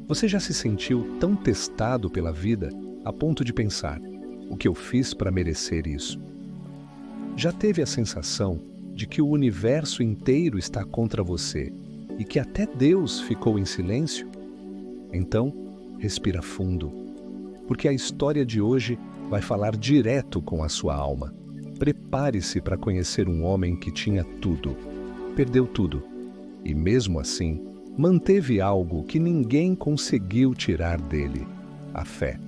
Você já se sentiu tão testado pela vida a ponto de pensar: o que eu fiz para merecer isso? Já teve a sensação de que o universo inteiro está contra você e que até Deus ficou em silêncio? Então, respira fundo, porque a história de hoje vai falar direto com a sua alma. Prepare-se para conhecer um homem que tinha tudo, perdeu tudo, e mesmo assim, manteve algo que ninguém conseguiu tirar dele: a fé.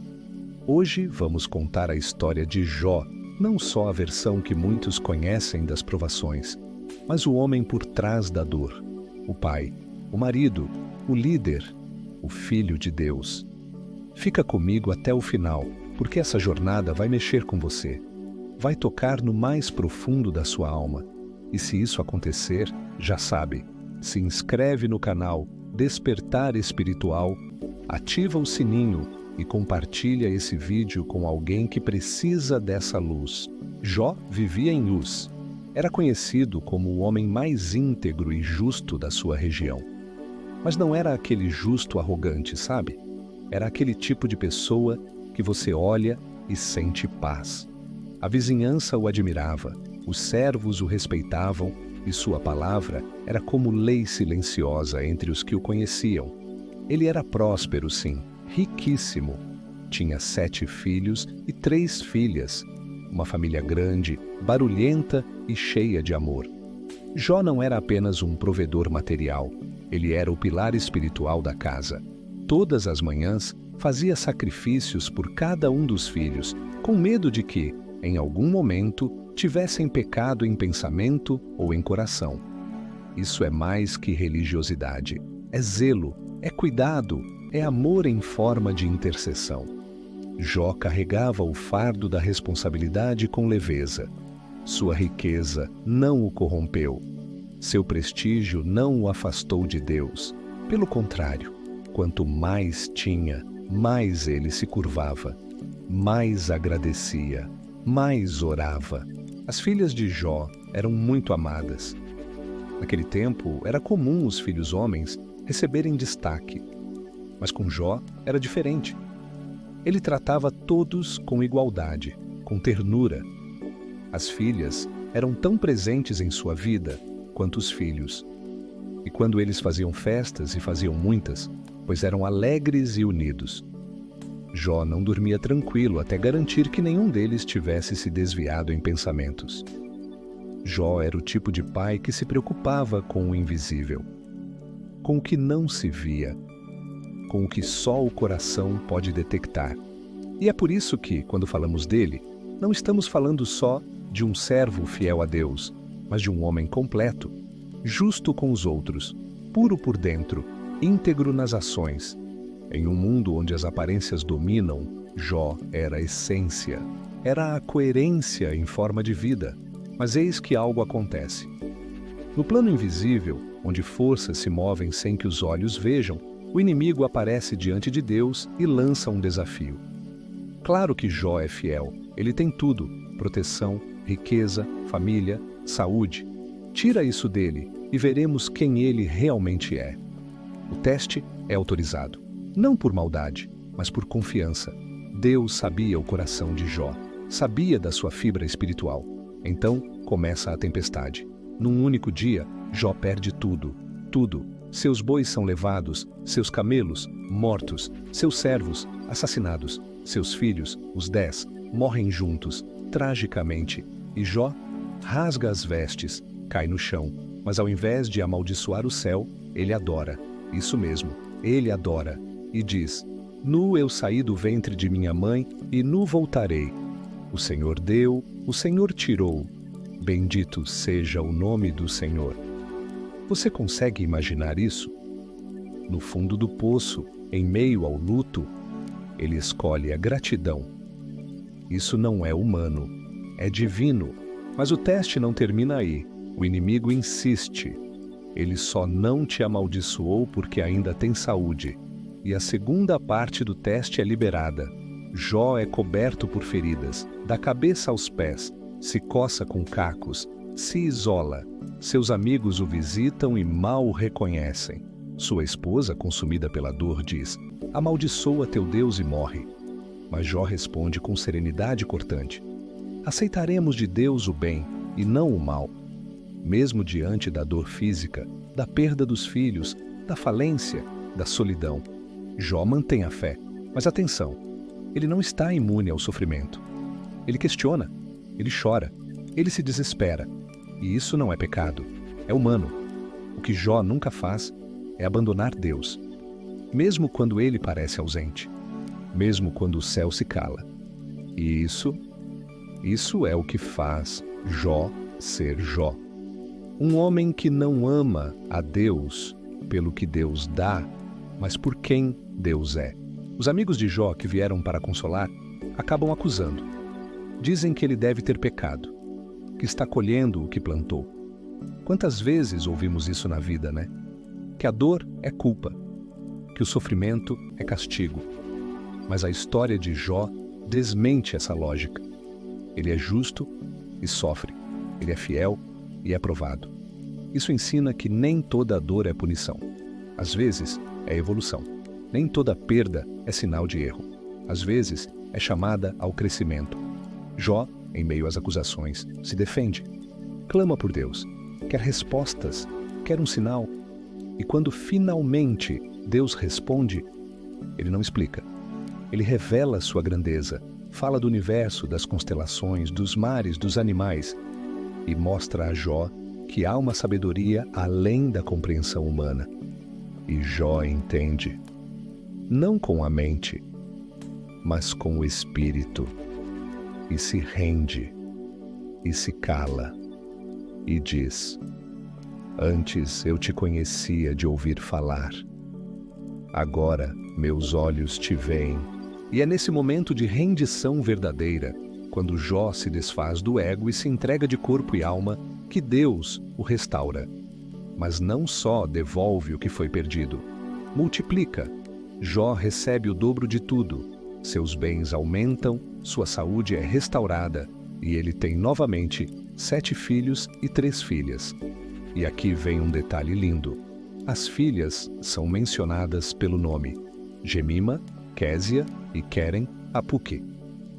Hoje vamos contar a história de Jó, não só a versão que muitos conhecem das provações, mas o homem por trás da dor, o pai, o marido, o líder, o filho de Deus. Fica comigo até o final, porque essa jornada vai mexer com você, vai tocar no mais profundo da sua alma. E se isso acontecer, já sabe, se inscreve no canal Despertar Espiritual, ativa o sininho e compartilha esse vídeo com alguém que precisa dessa luz. Jó vivia em Uz. Era conhecido como o homem mais íntegro e justo da sua região. Mas não era aquele justo arrogante, sabe? Era aquele tipo de pessoa que você olha e sente paz. A vizinhança o admirava, os servos o respeitavam e sua palavra era como lei silenciosa entre os que o conheciam. Ele era próspero, sim, riquíssimo. Tinha 7 filhos e 3 filhas, uma família grande, barulhenta e cheia de amor. Jó não era apenas um provedor material, ele era o pilar espiritual da casa. Todas as manhãs fazia sacrifícios por cada um dos filhos, com medo de que, em algum momento, tivessem pecado em pensamento ou em coração. Isso é mais que religiosidade. É zelo, é cuidado, é amor em forma de intercessão. Jó carregava o fardo da responsabilidade com leveza. Sua riqueza não o corrompeu. Seu prestígio não o afastou de Deus. Pelo contrário, quanto mais tinha, mais ele se curvava, mais agradecia, mais orava. As filhas de Jó eram muito amadas. Naquele tempo, era comum os filhos homens receberem destaque. Mas com Jó era diferente. Ele tratava todos com igualdade, com ternura. As filhas eram tão presentes em sua vida quanto os filhos. E quando eles faziam festas, e faziam muitas, pois eram alegres e unidos. Jó não dormia tranquilo até garantir que nenhum deles tivesse se desviado em pensamentos. Jó era o tipo de pai que se preocupava com o invisível, com o que não se via, com o que só o coração pode detectar. E é por isso que, quando falamos dele, não estamos falando só de um servo fiel a Deus, mas de um homem completo, justo com os outros, puro por dentro, íntegro nas ações. Em um mundo onde as aparências dominam, Jó era a essência, era a coerência em forma de vida. Mas eis que algo acontece. No plano invisível, onde forças se movem sem que os olhos vejam, o inimigo aparece diante de Deus e lança um desafio. Claro que Jó é fiel, ele tem tudo: proteção, riqueza, família, saúde. Tira isso dele e veremos quem ele realmente é. O teste é autorizado, não por maldade, mas por confiança. Deus sabia o coração de Jó, sabia da sua fibra espiritual. Então começa a tempestade. Num único dia, Jó perde tudo, tudo. Seus bois são levados, seus camelos, mortos, seus servos, assassinados, seus filhos, os 10, morrem juntos, tragicamente. E Jó rasga as vestes, cai no chão, mas ao invés de amaldiçoar o céu, ele adora. Isso mesmo, ele adora. E diz: Nu eu saí do ventre de minha mãe, e nu voltarei. O Senhor deu, o Senhor tirou. Bendito seja o nome do Senhor. Você consegue imaginar isso? No fundo do poço, em meio ao luto, ele escolhe a gratidão. Isso não é humano, é divino. Mas o teste não termina aí. O inimigo insiste. Ele só não te amaldiçoou porque ainda tem saúde. E a segunda parte do teste é liberada. Jó é coberto por feridas, da cabeça aos pés, se coça com cacos, se isola. Seus amigos o visitam e mal o reconhecem. Sua esposa, consumida pela dor, diz: amaldiçoa teu Deus e morre. Mas Jó responde com serenidade cortante: aceitaremos de Deus o bem e não o mal. Mesmo diante da dor física, da perda dos filhos, da falência, da solidão, Jó mantém a fé. Mas atenção, ele não está imune ao sofrimento. Ele questiona, ele chora, ele se desespera. E isso não é pecado, é humano. O que Jó nunca faz é abandonar Deus, mesmo quando ele parece ausente, mesmo quando o céu se cala. E isso é o que faz Jó ser Jó. Um homem que não ama a Deus pelo que Deus dá, mas por quem Deus é. Os amigos de Jó que vieram para consolar acabam acusando. Dizem que ele deve ter pecado, que está colhendo o que plantou. Quantas vezes ouvimos isso na vida, né? Que a dor é culpa, que o sofrimento é castigo. Mas a história de Jó desmente essa lógica. Ele é justo e sofre. Ele é fiel e é provado. Isso ensina que nem toda dor é punição. Às vezes, é evolução. Nem toda perda é sinal de erro. Às vezes, é chamada ao crescimento. Jó, em meio às acusações, se defende. Clama por Deus. Quer respostas, quer um sinal. E quando finalmente Deus responde, ele não explica. Ele revela sua grandeza, fala do universo, das constelações, dos mares, dos animais, e mostra a Jó que há uma sabedoria além da compreensão humana. E Jó entende, não com a mente, mas com o espírito, e se rende, e se cala, e diz: antes eu te conhecia de ouvir falar, agora meus olhos te veem. E é nesse momento de rendição verdadeira, quando Jó se desfaz do ego e se entrega de corpo e alma, que Deus o restaura. Mas não só devolve o que foi perdido, multiplica. Jó recebe o dobro de tudo. Seus bens aumentam, sua saúde é restaurada e ele tem novamente 7 filhos e 3 filhas. E aqui vem um detalhe lindo. As filhas são mencionadas pelo nome: Jemima, Késia e Queren Apuque.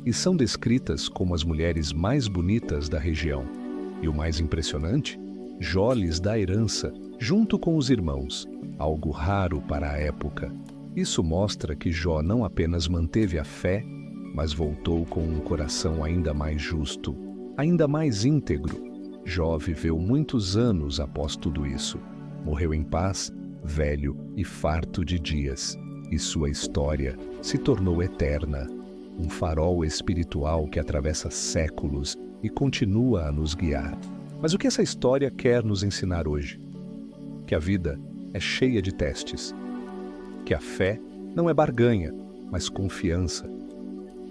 E são descritas como as mulheres mais bonitas da região. E o mais impressionante, Jó lhes dá herança, junto com os irmãos, algo raro para a época. Isso mostra que Jó não apenas manteve a fé, mas voltou com um coração ainda mais justo, ainda mais íntegro. Jó viveu muitos anos após tudo isso. Morreu em paz, velho e farto de dias. E sua história se tornou eterna, um farol espiritual que atravessa séculos e continua a nos guiar. Mas o que essa história quer nos ensinar hoje? Que a vida é cheia de testes. Que a fé não é barganha, mas confiança.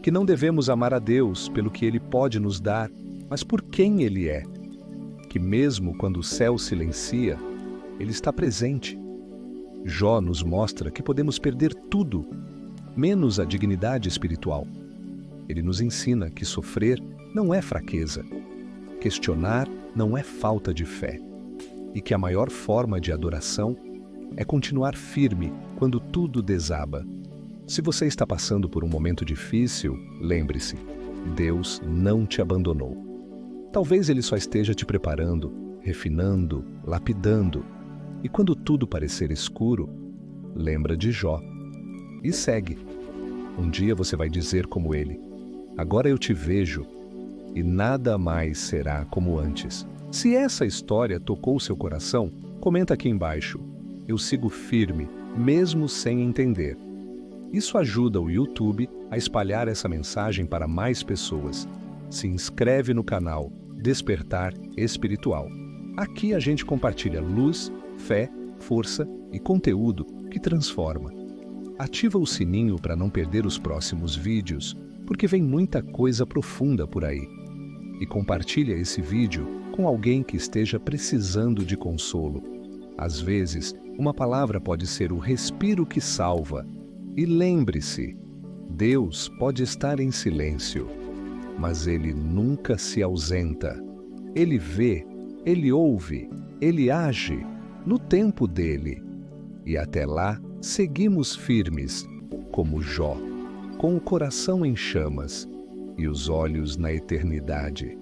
Que não devemos amar a Deus pelo que Ele pode nos dar, mas por quem Ele é. Que mesmo quando o céu silencia, Ele está presente. Jó nos mostra que podemos perder tudo, menos a dignidade espiritual. Ele nos ensina que sofrer não é fraqueza, questionar não é falta de fé, e que a maior forma de adoração é continuar firme quando tudo desaba. Se você está passando por um momento difícil, lembre-se, Deus não te abandonou. Talvez Ele só esteja te preparando, refinando, lapidando. E quando tudo parecer escuro, lembra de Jó e segue. Um dia você vai dizer como ele: agora eu te vejo e nada mais será como antes. Se essa história tocou seu coração, comenta aqui embaixo. Eu sigo firme, mesmo sem entender. Isso ajuda o YouTube a espalhar essa mensagem para mais pessoas. Se inscreve no canal Despertar Espiritual. Aqui a gente compartilha luz, fé, força e conteúdo que transforma. Ativa o sininho para não perder os próximos vídeos, porque vem muita coisa profunda por aí. E compartilha esse vídeo com alguém que esteja precisando de consolo. Às vezes, uma palavra pode ser o respiro que salva. E lembre-se, Deus pode estar em silêncio, mas Ele nunca se ausenta. Ele vê, Ele ouve, Ele age no tempo dele. E até lá, seguimos firmes, como Jó, com o coração em chamas e os olhos na eternidade.